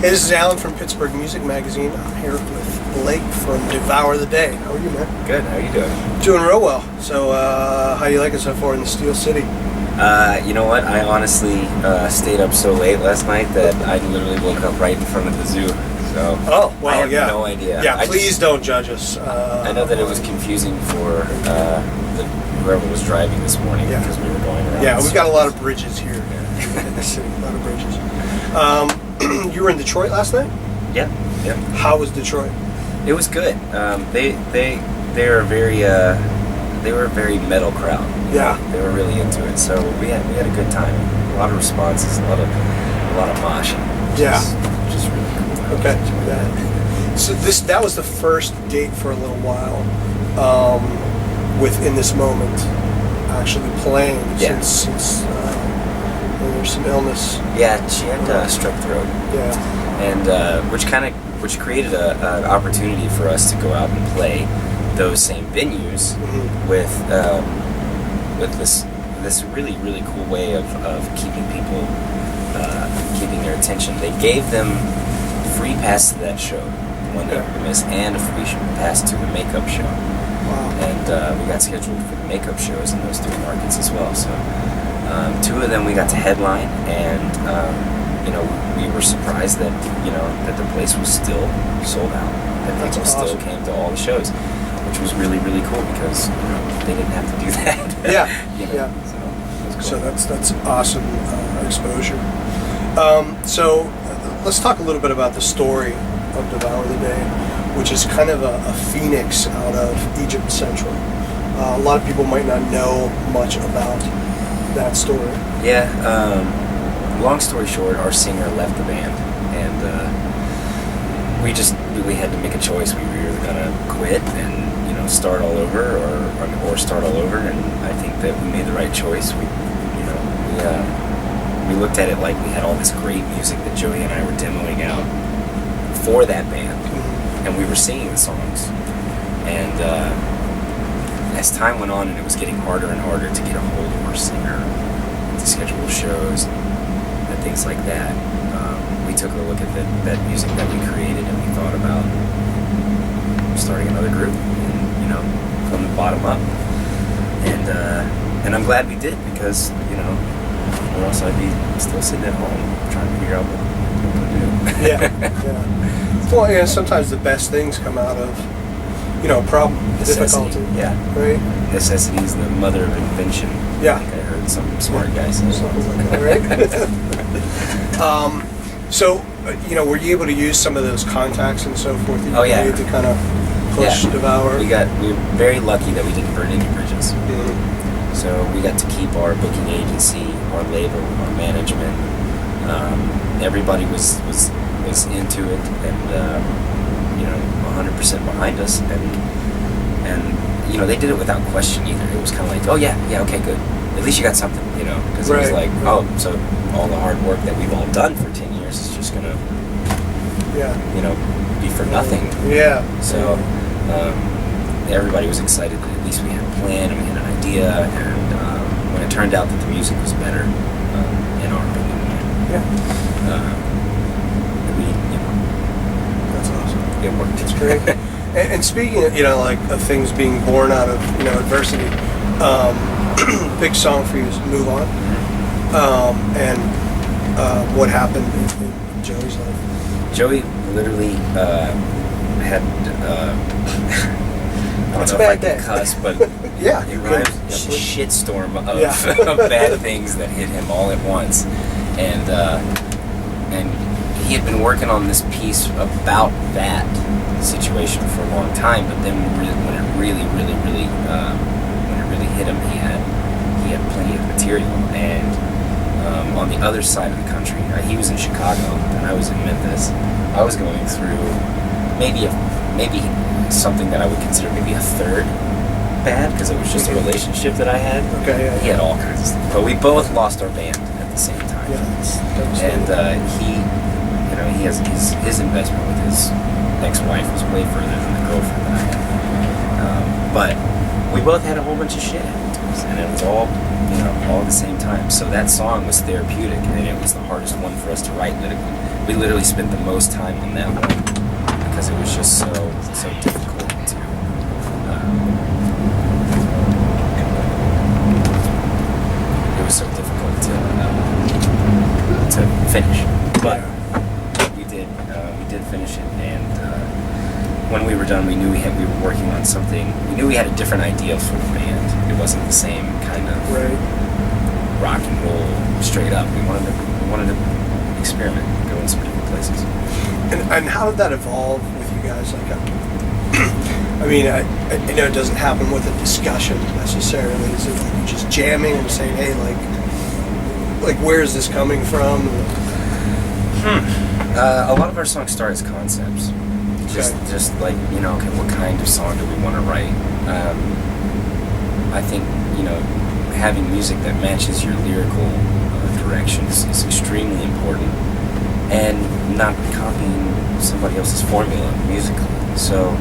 Hey, this is Alan from Pittsburgh Music Magazine. I'm here with Blake from Devour the Day. How are you, man? Good. How are you doing? Doing real well. So, how you like it so far in the Steel City? You know what? I honestly stayed up so late last night that I literally woke up right in front of the zoo. So I have no idea. Yeah, please don't judge us. I know that it was confusing for whoever was driving this morning because we were going around. Yeah, we've got a lot of bridges here in the city. A lot of bridges. You were in Detroit last night? Yeah. How was Detroit? It was good. They were a very metal crowd. Yeah. They were really into it. So we had a good time. A lot of responses, a lot of moshing. Just really cool. Okay. Yeah. So that was the first date for a little while. Within this moment, actually playing since there's some illness. Yeah, she had strep throat. Yeah. And which created an opportunity for us to go out and play those same venues with this really, really cool way of keeping people keeping their attention. They gave them free pass to that show, the one that we missed, and a free pass to the makeup show. Wow. And we got scheduled for the makeup shows in those three markets as well. So two of them we got to headline, and we were surprised that that the place was still sold out. That people still came to all the shows, which was really, really cool because they didn't have to do that. So that's awesome exposure. So let's talk a little bit about the story of Devour the Day, which is kind of a phoenix out of Egypt Central. A lot of people might not know much about that story. Yeah. Long story short, our singer left the band, and we had to make a choice. We were either gonna quit and start all over, or start all over. And I think that we made the right choice. We looked at it like we had all this great music that Joey and I were demoing out for that band, and we were singing the songs. And as time went on, and it was getting harder and harder to get a hold of our singer, to schedule shows and things like that, we took a look at that music that we created, and we thought about starting another group, and from the bottom up. And I'm glad we did, because or else I'd be still sitting at home trying to figure out what to do. Yeah. Well, sometimes the best things come out of problem, necessity. difficulty. Yeah. Right. Necessity is the mother of invention. Yeah. I think I heard some smart guy say something like that, right? So, were you able to use some of those contacts and so forth that you made to kind of push Devour? We were very lucky that we didn't burn any bridges. So we got to keep our booking agency, our label, our management. Everybody was into it, and 100% behind us, and they did it without question either. It was kind of like, oh yeah, okay, good. At least you got something, because it was like, oh, so all the hard work that we've all done for 10 years is just gonna, be for nothing. Yeah. So everybody was excited that at least we had a plan and we had an idea, and when it turned out that the music was better, in our opinion, that's awesome. It worked. It's great. and speaking of, of things being born out of, adversity, big song for you is Move On. And what happened in Joey's life? Joey literally had, I don't know if I can cuss, but it rhymes, a shitstorm of bad things that hit him all at once. And he had been working on this piece about that situation for a long time, but then when it really hit him, he had plenty of material. And on the other side of the country, he was in Chicago and I was in Memphis. I was going through maybe something that I would consider maybe a third bad, because it was just a relationship that I had. He had all kinds of stuff, but we both lost our band at the same time. And he has his investment with his ex-wife was way further than the girlfriend that I had. But we both had a whole bunch of shit happen to us, and it was all at the same time. So that song was therapeutic, and it was the hardest one for us to write lyrically. we literally spent the most time on that one because it was just so difficult to. It was so difficult to finish, but we did finish it, and when we were done, we knew we were working on something. We knew we had a different idea for the band. It wasn't the same kind of rock and roll straight up. We wanted to experiment, go in some different places. And how did that evolve with you guys? Like, I mean, I know it doesn't happen with a discussion necessarily. Is it like just jamming and saying, hey, like where is this coming from? A lot of our songs start as concepts. Just like, okay, what kind of song do we want to write? I think, having music that matches your lyrical directions is extremely important, and not copying somebody else's formula musically. So,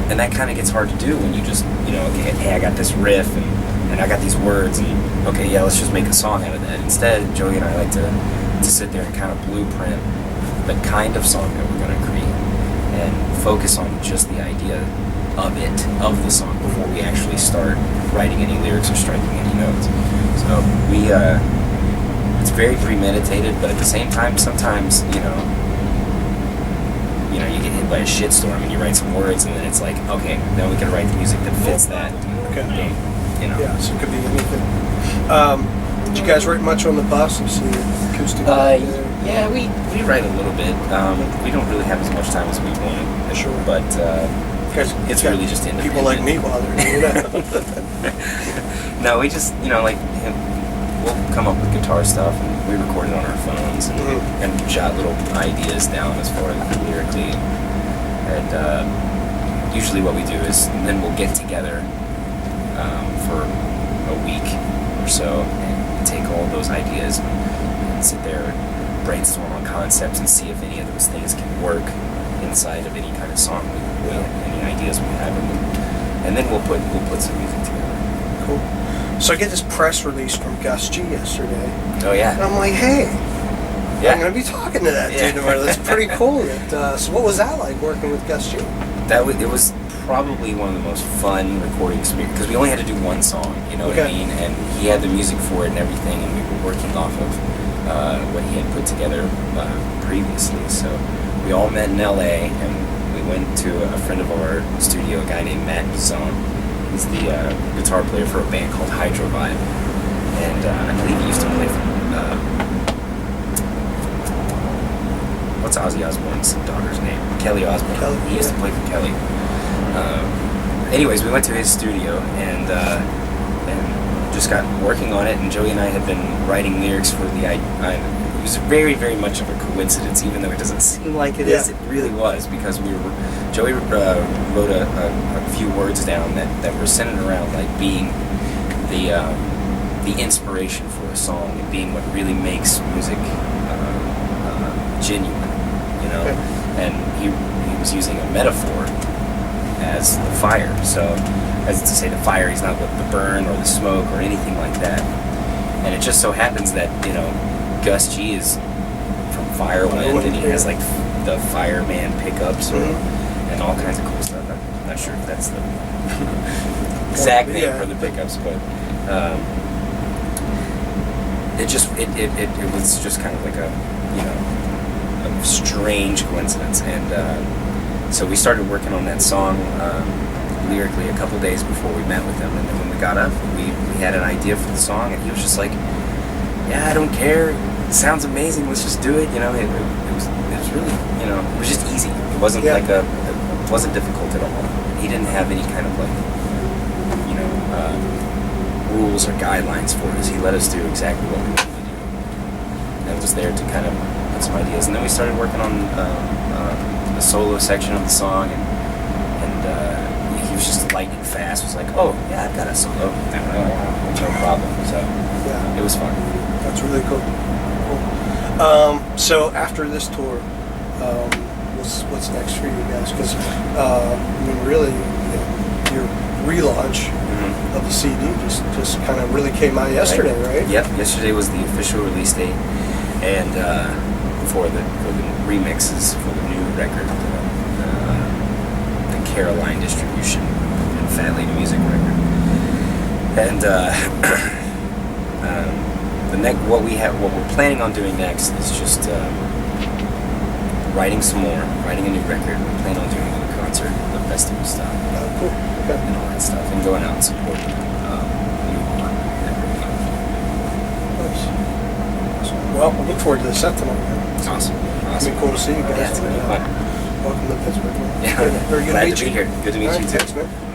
and that kind of gets hard to do when you just, okay, hey, I got this riff and I got these words, and okay, yeah, let's just make a song out of that. Instead, Joey and I like to sit there and kind of blueprint the kind of song that we're going to create and focus on just the idea of the song before we actually start writing any lyrics or striking any notes. So it's very premeditated, but at the same time, sometimes, you get hit by a shitstorm and you write some words and then it's like, okay, now we can write the music that fits that. Okay. Boom, Yeah, so it could be anything. Did you guys write much on the bus? I see acoustic. Yeah, we write a little bit. We don't really have as much time as we want. Sure. But it's really just independent. People like me bothering you. No, we just, we'll come up with guitar stuff and we record it on our phones and jot little ideas down as far as lyrically. And usually what we do is then we'll get together for a week or so and take all those ideas and sit there and brainstorm on concepts and see if any of those things can work inside of any kind of song any ideas we have, and then we'll put some music together. Cool. So I get this press release from Gus G yesterday. Oh yeah. And I'm like, hey, yeah, I'm gonna be talking to that dude tomorrow. That's pretty cool. So what was that like working with Gus G? It was probably one of the most fun recording experiences because we only had to do one song, what I mean, and he had the music for it and everything, and we were working off of what he had put together previously. So we all met in LA, and we went to a friend of our studio, a guy named Matt Zone. He's the guitar player for a band called Hydro Vibe, and I believe he used to play for what's Ozzy Osbourne's daughter's name? Kelly Osbourne. He used to play for Kelly. Anyways, we went to his studio and just got working on it, and Joey and I had been writing lyrics for it was very, very much of a coincidence, even though it doesn't seem like it is. It really was, because Joey wrote a few words down that were centered around like being the inspiration for a song and being what really makes music genuine, and he was using a metaphor as the fire. So, as to say, the fire is not the burn or the smoke or anything like that. And it just so happens that, Gus G is from Firewind, and he has like the fireman pickups and all kinds of cool stuff. I'm not sure if that's the exact name for the pickups, but it was just kind of like a strange coincidence. And so we started working on that song lyrically a couple days before we met with him, and then when we got up, we had an idea for the song, and he was just like, yeah, I don't care, it sounds amazing, let's just do it. It was really, it was just easy. It wasn't it wasn't difficult at all. He didn't have any kind of like rules or guidelines for us. He let us do exactly what we wanted to do, and was there to kind of put some ideas. And then we started working on the solo section of the song, and he was just lightning fast. Was like, oh yeah, I've got a solo. No problem. So it was fun. That's really cool. So after this tour, what's next for you guys? Because really, your relaunch of the CD just kind of really came out yesterday, right? Yep. Yesterday was the official release date, and for the remixes for the new record, the Caroline distribution and Fat Lady Music record. And what we're planning on doing next is just writing a new record. We plan on doing a concert, the festival stuff, Cool. Okay. and all that stuff, and going out and supporting new one. Nice. Awesome. Well, I look forward to the set tonight, man. It's awesome. It's gonna be cool to see you guys. Yeah, it's gonna be fun. Welcome to Pittsburgh, man. Yeah, Very good glad to meet to you. be here. Good to meet All you right, too. thanks, man.